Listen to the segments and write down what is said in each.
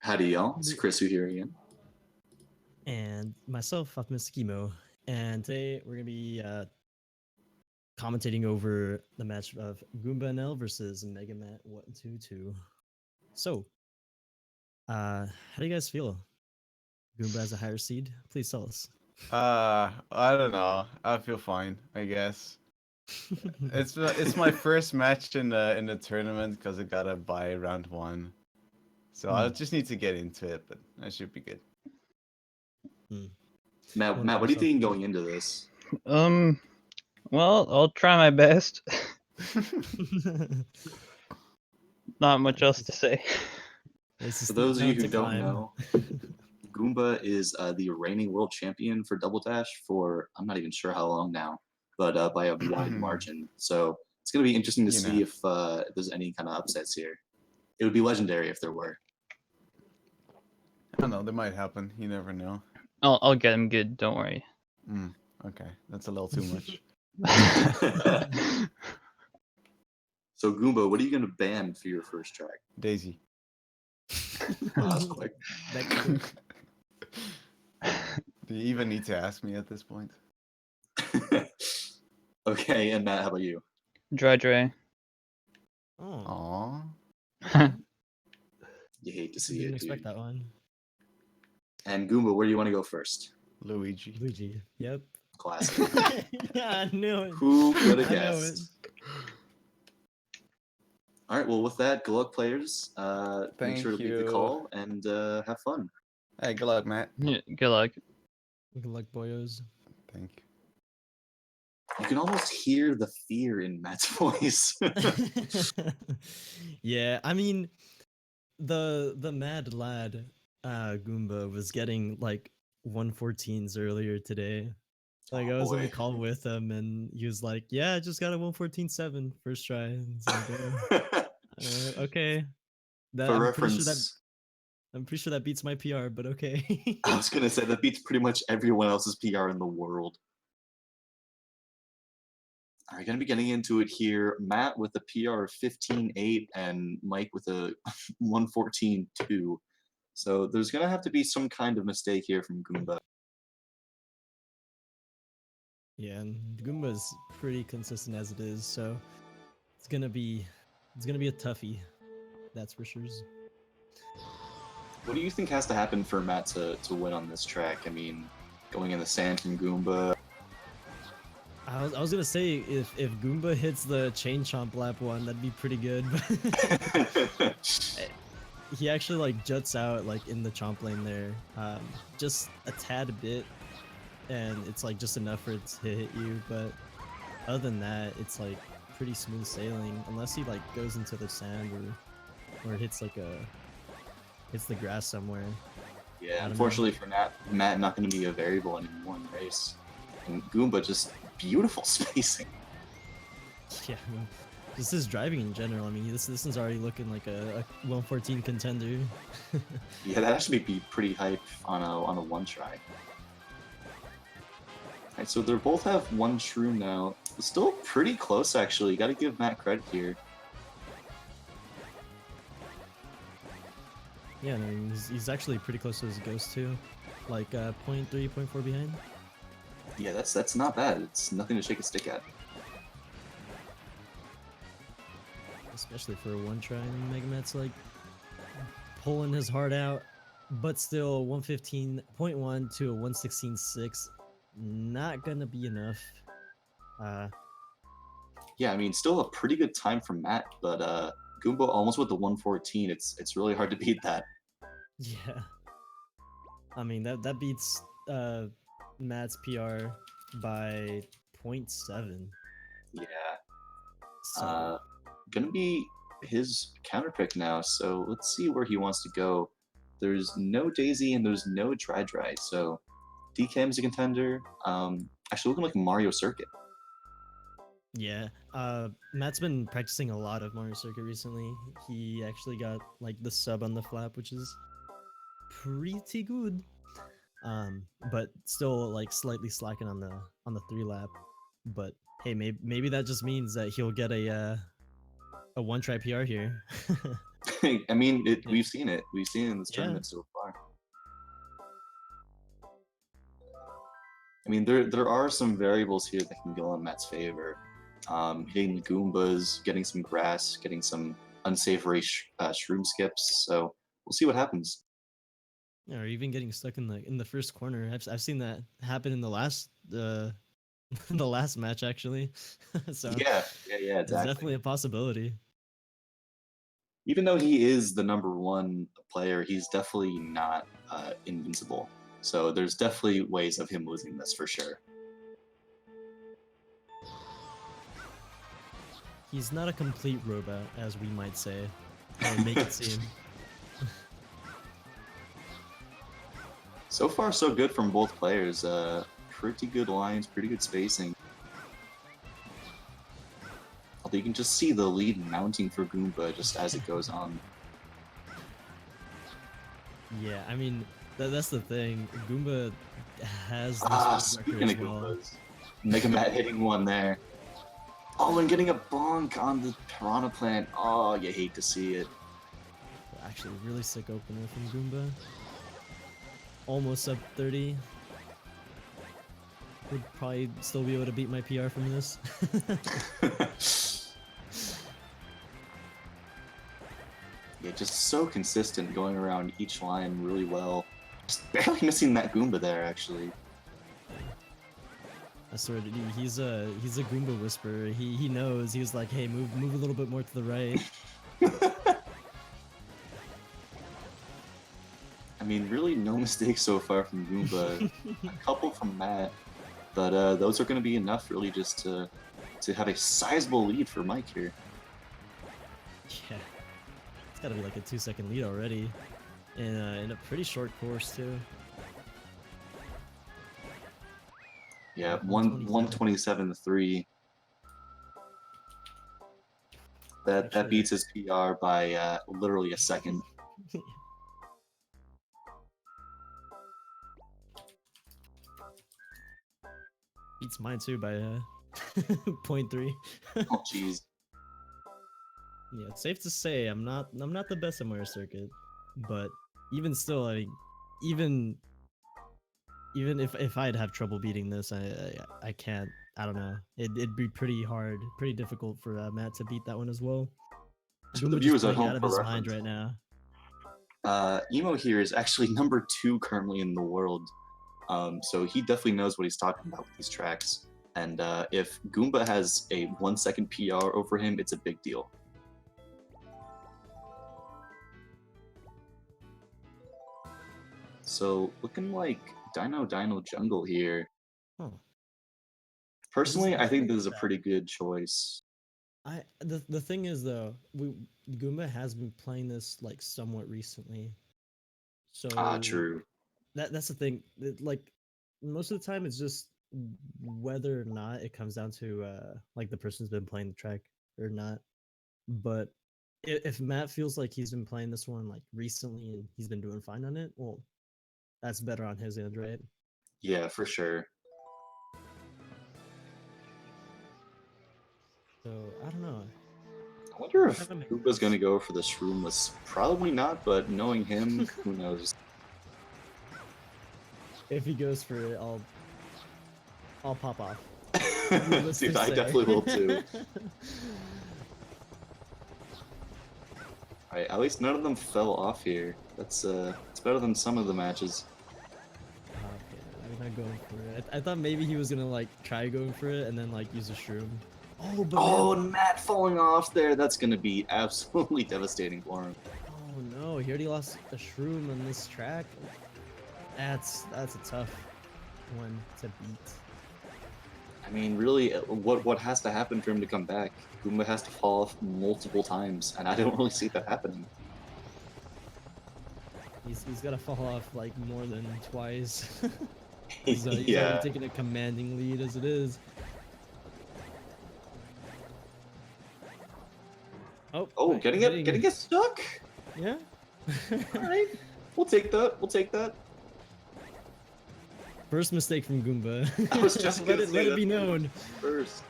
Howdy, y'all. It's Chris here again. And myself, Optimistic Emo. And today we're going to be commentating over the match of GoombaNL versus MegaMatt122. So, how do you guys feel? Goomba has a higher seed? Please tell us. I don't know. I feel fine, I guess. It's my first match in the tournament because I got a bye round 1. So I just need to get into it, but I should be good. Matt, what are you thinking going into this? Well, I'll try my best. Not much else to say. For those of you who don't know, Goomba is the reigning world champion for Double Dash for I'm not even sure how long now, but by a wide margin. So it's going to be interesting to see if there's any kind of upsets here. It would be legendary if there were. I don't know, that might happen. You never know. I'll get him good. Don't worry. Okay, that's a little too much. So Goomba, what are you going to ban for your first track? Daisy. Wow, that's quick. Do you even need to ask me at this point? Okay, and Matt, how about you? Dry. Aww. You hate to see Didn't it, expect dude. that one. And Goomba, where do you want to go first? Luigi. Yep. Classic. Yeah, I knew it. Who could have guessed? All right, well, with that, good luck, players. Make sure to beat the call and have fun. Hey, good luck, Matt. Yeah, good luck. Good luck, boyos. Thank you. You can almost hear the fear in Matt's voice. Yeah, I mean, the mad lad Goomba was getting like 114s earlier today. Like I was on the call with him and he was like, "Yeah, I just got a 114.7 first try." And it's like, okay. For reference, I'm pretty sure that beats my PR, but okay. I was gonna say that beats pretty much everyone else's PR in the world. All right, gonna be getting into it here. Matt with a PR of 15.8 and Mike with a 114.2. So there's gonna have to be some kind of mistake here from Goomba. Yeah, and Goomba's pretty consistent as it is, so it's gonna be a toughie. That's for sure. What do you think has to happen for Matt to win on this track? I mean, going in the sand from Goomba. I was gonna say if Goomba hits the chain chomp lap one, that'd be pretty good. He actually like juts out like in the chomp lane there, just a tad bit, and it's like just enough for it to hit you. But other than that, it's like pretty smooth sailing, unless he like goes into the sand or hits like hits the grass somewhere. Yeah, unfortunately for Matt, not going to be a variable anymore in the race. And Goomba just beautiful spacing. Yeah, I mean, just his driving in general. I mean, this one's already looking like a 114 contender. Yeah, that actually be pretty hype on a one try. Alright, so they both have one true now. It's still pretty close actually. Got to give Matt credit here. Yeah, no, he's actually pretty close to his ghost too, like 0.3, 0.4 behind. Yeah, that's not bad. It's nothing to shake a stick at. Especially for a one try, and MegaMatt's like pulling his heart out, but still 115.1 to a 116.6, not gonna be enough. Yeah, I mean, still a pretty good time from Matt, but Goomba almost with the 114. It's really hard to beat that. Yeah, I mean that beats Matt's PR by 0.7. Yeah. So gonna be his counter pick now, so let's see where he wants to go. There's no Daisy and there's no Dry, so DKM's a contender. Actually looking like Mario Circuit. yeah, Matt's been practicing a lot of Mario Circuit recently. He actually got like the sub on the flap, which is pretty good. But still like slightly slacking on the 3 lap. But hey, maybe that just means that he'll get a one try PR here. I mean, Yeah. we've seen it. We've seen it in this Yeah. tournament so far. I mean, there are some variables here that can go in Matt's favor. Hitting the Goombas, getting some grass, getting some unsavory shroom skips. So we'll see what happens. Yeah, or even getting stuck in the first corner. I've seen that happen in the last the last match actually. So Yeah, it's exactly. definitely a possibility. Even though he is the #1 player, he's definitely not invincible. So there's definitely ways of him losing this for sure. He's not a complete robot, as we might say, or make it seem. So far, so good from both players. Pretty good lines, pretty good spacing. Although you can just see the lead mounting for Goomba just as it goes on. Yeah, I mean, that's the thing. Goomba has this world Speaking record of as well. Goombas, MegaMatt hitting one there. Oh, and getting a bonk on the Piranha Plant. Oh, you hate to see it. Actually, really sick opener from Goomba. Almost up 30. Would probably still be able to beat my PR from this. Yeah, just so consistent, going around each line really well. Just barely missing that Goomba there, actually. I swear, he's a Goomba whisperer. He knows. He was like, hey, move a little bit more to the right. I mean, really no mistakes so far from Goomba. A couple from Matt, but those are going to be enough, really, just to have a sizable lead for Mike here. Yeah, it's got to be like a 2-second lead already, in a pretty short course too. Yeah, 127.3. That beats his PR by literally a second. Beats mine too by 0.3. Oh jeez. Yeah, it's safe to say I'm not the best at Mario Circuit, but even still, I mean, even if I'd have trouble beating this, I can't. I don't know. It'd be pretty hard, pretty difficult for Matt to beat that one as well. For the Goomba viewers just at playing home, out of for his mind reference, right now. Emo here is actually #2 currently in the world, so he definitely knows what he's talking about with these tracks. And if Goomba has a 1-second PR over him, it's a big deal. So looking like Dino Jungle here. Huh. Personally, I think like this is a that. pretty good choice. The thing is though, Goomba has been playing this like somewhat recently, so True. that's the thing. Like most of the time, it's just whether or not it comes down to like the person's been playing the track or not. But if Matt feels like he's been playing this one like recently and he's been doing fine on it, well, that's better on his end, right? Yeah, for sure. So I don't know. I wonder if Kinda makes Goomba's gonna sense. go for the Shroomless. Probably not, but knowing him, who knows? If he goes for it, I'll pop off. Dude, I definitely will too. Alright, at least none of them fell off here. That's it's better than some of the matches. Okay, I'm not going for it. I thought maybe he was gonna like try going for it and then like use a shroom. Oh, but Oh, man. and Matt falling off there. That's gonna be absolutely devastating for him. Oh no, he already lost a shroom on this track. That's a tough one to beat. I mean, really, what has to happen for him to come back? Goomba has to fall off multiple times, and I don't really see that happening. He's gotta fall off like more than twice. he's Yeah. already taking a commanding lead as it is. Oh, getting it stuck. Yeah. All right, we'll take that. We'll take that. First mistake from Goomba. I was just let gonna it say be that known. First,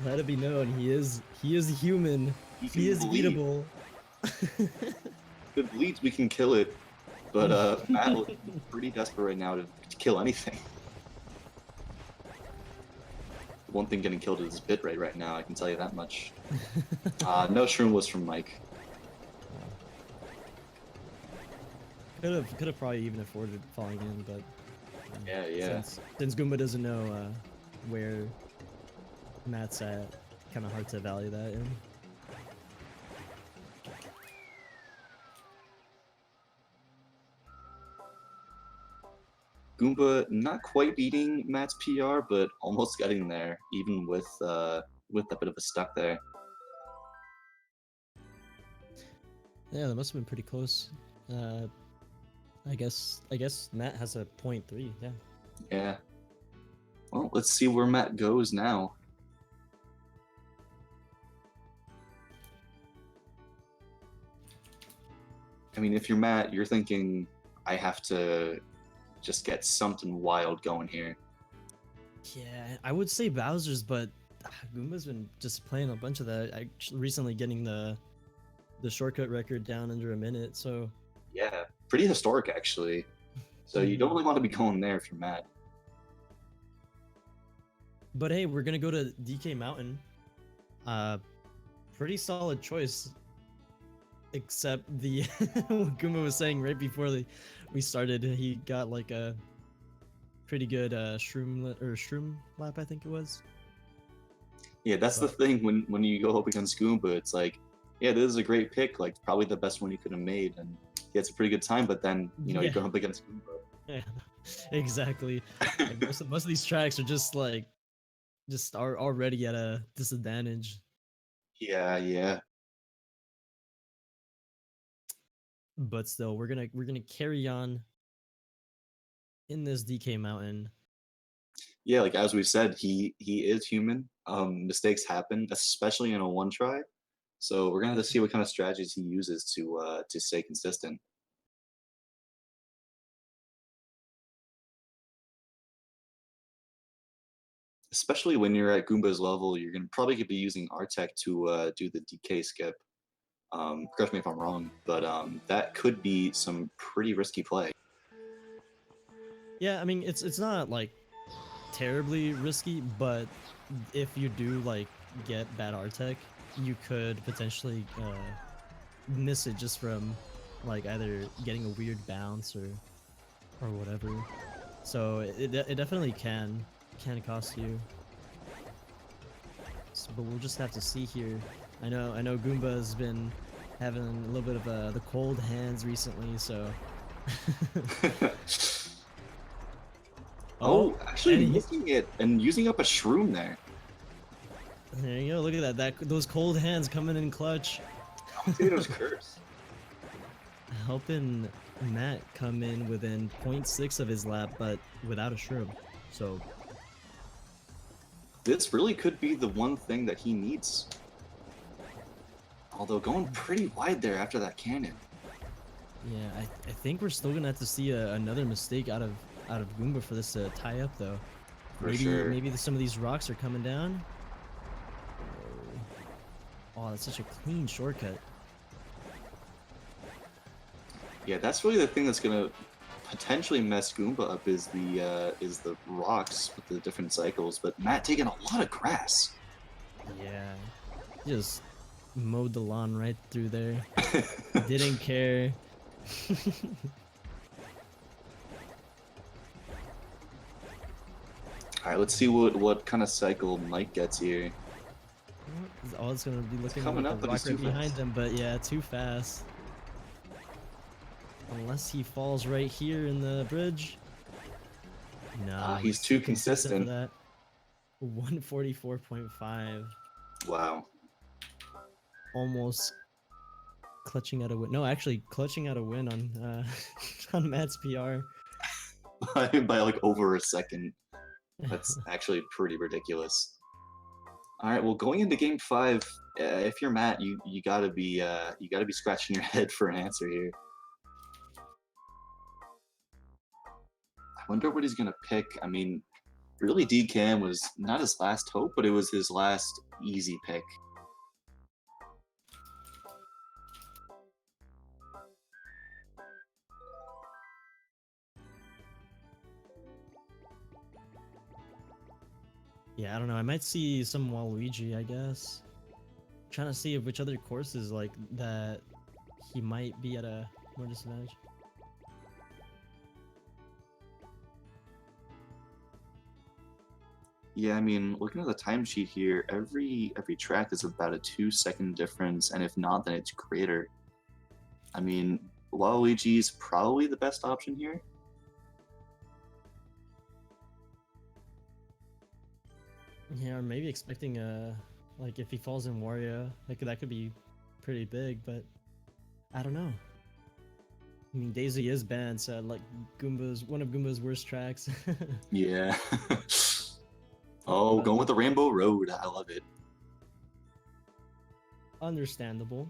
Let it be known. He is human. He is can bleed. beatable. If it bleeds, we can kill it. But Matt looks pretty desperate right now to kill anything. One thing getting killed is bit rate right now, I can tell you that much. No shroom was from Mike. Could have probably even afforded falling in, but Yeah. Since Goomba doesn't know where Matt's at, kind of hard to value that in. Goomba not quite beating Matt's PR, but almost getting there, even with a bit of a stuck there. Yeah, that must have been pretty close. I guess Matt has a 0.3. Yeah. Yeah. Well, let's see where Matt goes now. I mean, if you're Matt, you're thinking, I have to just get something wild going here. Yeah, I would say Bowser's, but Goomba's been just playing a bunch of that. Recently getting the shortcut record down under a minute, so Yeah, pretty historic actually. So you don't really want to be going there if you're Matt. But hey, we're gonna go to DK Mountain. Pretty solid choice. Except the what Goomba was saying right before we started, he got like a pretty good shroom lap, I think it was. Yeah, that's the thing when you go up against Goomba, it's like, yeah, this is a great pick, like probably the best one you could have made, and he has a pretty good time. But then you're going up against Goomba. Yeah, exactly. Like most of these tracks are just are already at a disadvantage. Yeah. But still, we're gonna carry on in this DK Mountain. Yeah, like as we said, he is human. Mistakes happen, especially in a one try. So we're gonna have to see what kind of strategies he uses to stay consistent. Especially when you're at Goomba's level, you're gonna probably be using Artec to do the DK skip. Correct me if I'm wrong, but that could be some pretty risky play. Yeah, I mean it's not like terribly risky, but if you do like get bad Artec, you could potentially miss it just from like either getting a weird bounce or whatever. So it definitely can cost you. So, but we'll just have to see here. I know Goomba's been having a little bit of the cold hands recently, so. Oh, actually missing it and using up a shroom there. There you go. Look at that. Those cold hands coming in clutch. Commentators curse. Helping Matt come in within 0.6 of his lap, but without a shroom. So this really could be the one thing that he needs. Although going pretty wide there after that cannon. Yeah, I think we're still gonna have to see another mistake out of Goomba for this to tie up though. Maybe some of these rocks are coming down. Oh, that's such a clean shortcut. Yeah, that's really the thing that's gonna potentially mess Goomba up is the rocks with the different cycles. But Matt taking a lot of grass. Yeah, just mowed the lawn right through there. Didn't care. All right, let's see what kind of cycle Mike gets here. Oh, it's gonna be looking coming like up, the but rock he's right too behind fast. him, but yeah, too fast. Unless he falls right here in the bridge. No, he's too for consistent. that. 144.5. Wow. Almost clutching out a win. No, actually clutching out a win on on Matt's PR. By like over a second. That's actually pretty ridiculous. All right, well, going into Game 5, if you're Matt, you gotta be scratching your head for an answer here. I wonder what he's gonna pick. I mean, really, DKM was not his last hope, but it was his last easy pick. Yeah, I don't know. I might see some Waluigi, I guess. Trying to see which other courses like that he might be at a more disadvantage. Yeah, I mean, looking at the timesheet here, every track is about a 2-second difference, and if not, then it's greater. I mean, Waluigi's probably the best option here. Yeah, or maybe expecting like if he falls in Wario, like that could be pretty big, but I don't know. I mean, Daisy is banned, so like Goomba's one of Goomba's worst tracks. Yeah. Oh, going with the Rainbow Road. I love it. Understandable.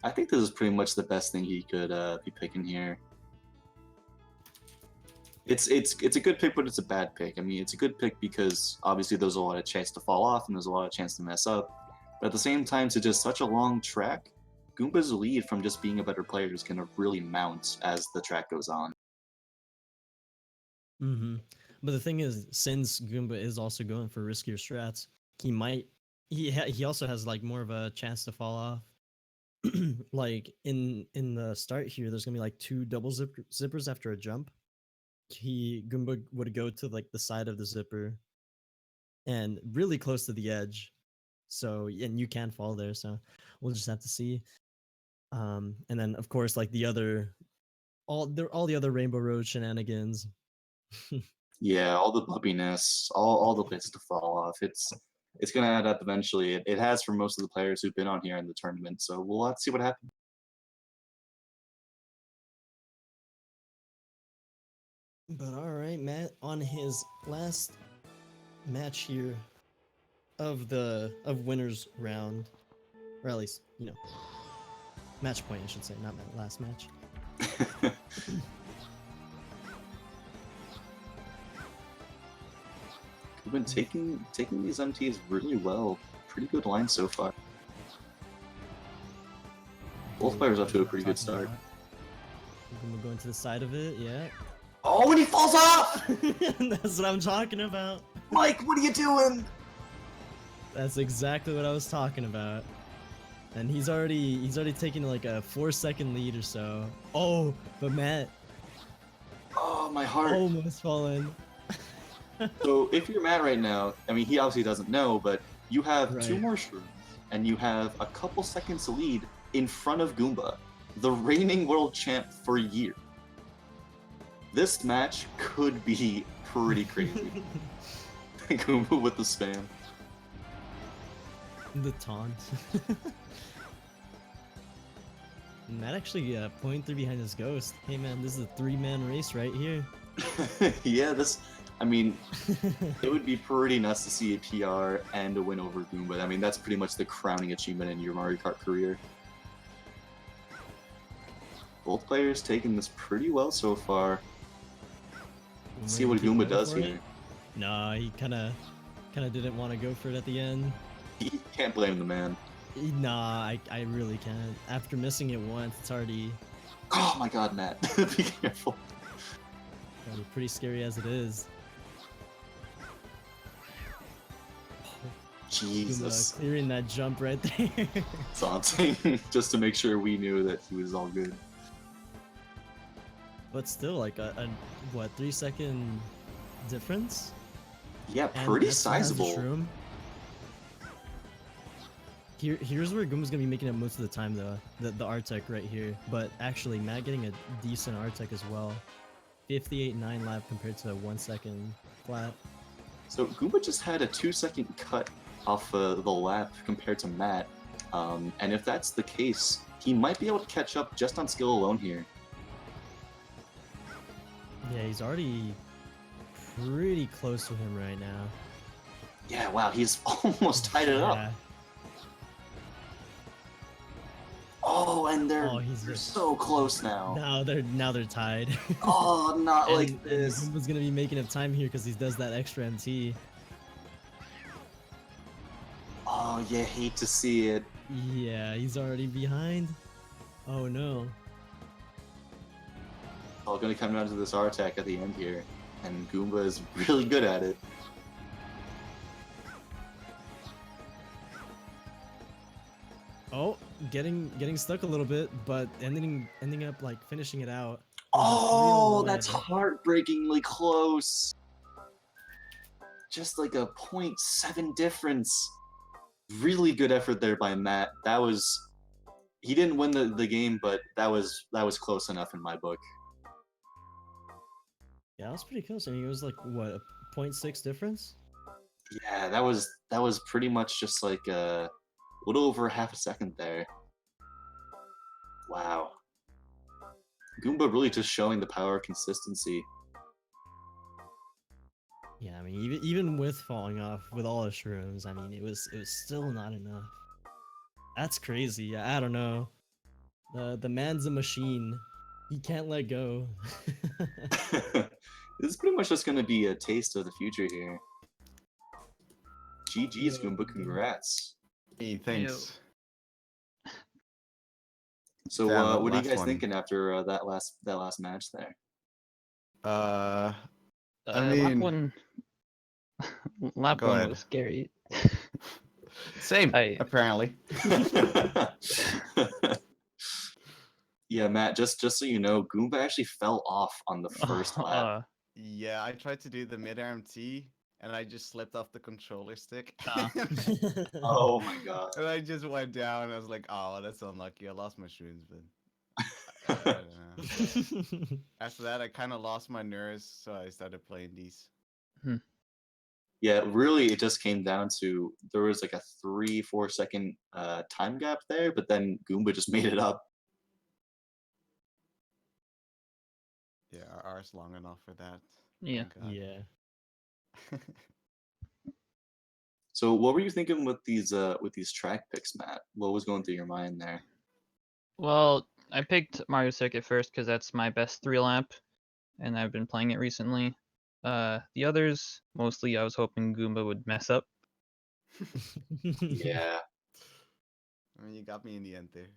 I think this is pretty much the best thing he could be picking here. It's a good pick, but it's a bad pick. I mean, it's a good pick because obviously there's a lot of chance to fall off and there's a lot of chance to mess up. But at the same time, to just such a long track, Goomba's lead from just being a better player is going to really mount as the track goes on. Mm-hmm. But the thing is, since Goomba is also going for riskier strats, he might he also has like more of a chance to fall off. Like in the start here, there's gonna be like 2 double zippers after a jump. Goomba would go to like the side of the zipper and really close to the edge. So and you can fall there. So we'll just have to see. And then of course like all the other Rainbow Road shenanigans. Yeah, all the bumpiness, all the bits to fall off. It's gonna add up eventually. It has for most of the players who've been on here in the tournament. So we'll have to see what happens. But all right, Matt, on his last match here of winners round, or at least match point I should say, not my last match. We've been taking these MTs really well. Pretty good line so far. Both players off to a pretty good start. We're going to the side of it, yeah. Oh, and he falls off! That's what I'm talking about. Mike, what are you doing? That's exactly what I was talking about. And he's already taking like a 4-second lead or so. Oh, but Matt. Oh, my heart. Almost fallen. So if you're Matt right now, I mean, he obviously doesn't know, but you have 2 Right. more shrooms, and you have a couple seconds lead in front of Goomba, the reigning world champ for a year. This match could be pretty crazy. Goomba with the spam. The taunt. Matt actually 0.3 behind his ghost. Hey man, this is a 3-man race right here. Yeah, I mean, it would be pretty nuts to see a PR and a win over Goomba. I mean, that's pretty much the crowning achievement in your Mario Kart career. Both players taking this pretty well so far. Let's see what Goomba does here. Nah, he kind of didn't want to go for it at the end. You can't blame the man. Nah, I really can't. After missing it once, it's already Oh my god, Matt. Be careful. pretty scary as it is. Jesus. Goomba clearing that jump right there. Taunting, just to make sure we knew that he was all good. But still, like a what, 3-second difference? Yeah, And pretty that's what has the sizable. shroom. Here's where Goomba's gonna be making it most of the time though, the R-Tech right here. But actually, Matt getting a decent R-Tech as well. 58.9 lap compared to a 1-second flat. So Goomba just had a 2-second cut off the lap compared to Matt. And if that's the case, he might be able to catch up just on skill alone here. Yeah, he's already pretty close to him right now. Yeah, wow, he's almost tied it up. Yeah. Oh, and they're They're so close now. Now they're tied. Oh, not like and this. Goomba's gonna be making up time here because he does that extra MT. Oh, you hate to see it. Yeah, he's already behind. Oh no. All gonna come down to this R-Tech at the end here, and Goomba is really good at it. Oh, getting stuck a little bit, but ending up like finishing it out. Oh, With a 3-0 that's lead. heartbreakingly close. Just like a 0.7 difference. Really good effort there by Matt. That was, he didn't win the game, but that was close enough in my book. Yeah, that was pretty close. I mean, it was like what, a 0.6 difference? Yeah, that was pretty much just like a little over half a second there. Wow. Goomba really just showing the power of consistency. Yeah, I mean, even with falling off with all the shrooms, I mean, it was still not enough. That's crazy. I don't know. The man's a machine. He can't let go. This is pretty much just going to be a taste of the future here. GG's, Goomba, congrats. Hey, thanks. So, Damn, that what are you last guys one. thinking after that last match there? I lap mean, lap go one ahead. was scary. Same, apparently. Yeah, Matt, just so you know, Goomba actually fell off on the first lap. Yeah, I tried to do the mid-arm T, and I just slipped off the controller stick. Oh my god. And I just went down, and I was like, oh, that's unlucky. I lost my shrooms, but I don't know. After that, I kind of lost my nerves, so I started playing these. Yeah, really, it just came down to there was like a 3-4 second time gap there, but then Goomba just made it up. Yeah, our R's long enough for that. Yeah. Yeah. So, what were you thinking with these track picks, Matt? What was going through your mind there? Well, I picked Mario Circuit first because that's my best 3-lap, and I've been playing it recently. The others, mostly I was hoping Goomba would mess up. Yeah. I mean, you got me in the end there.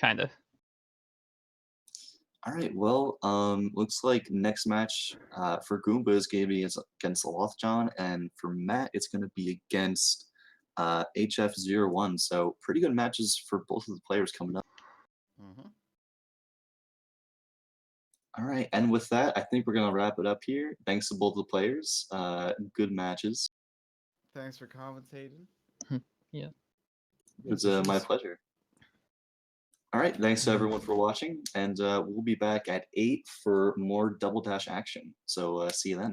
Kinda. All right. Well, looks like next match for Goomba is going to be against Lothjohn, and for Matt, it's going to be against HF01. So pretty good matches for both of the players coming up. All right, and with that, I think we're going to wrap it up here. Thanks to both the players. Good matches. Thanks for commentating. Yeah. It was my pleasure. All right, thanks to everyone for watching, and we'll be back at 8 for more Double Dash action. So see you then.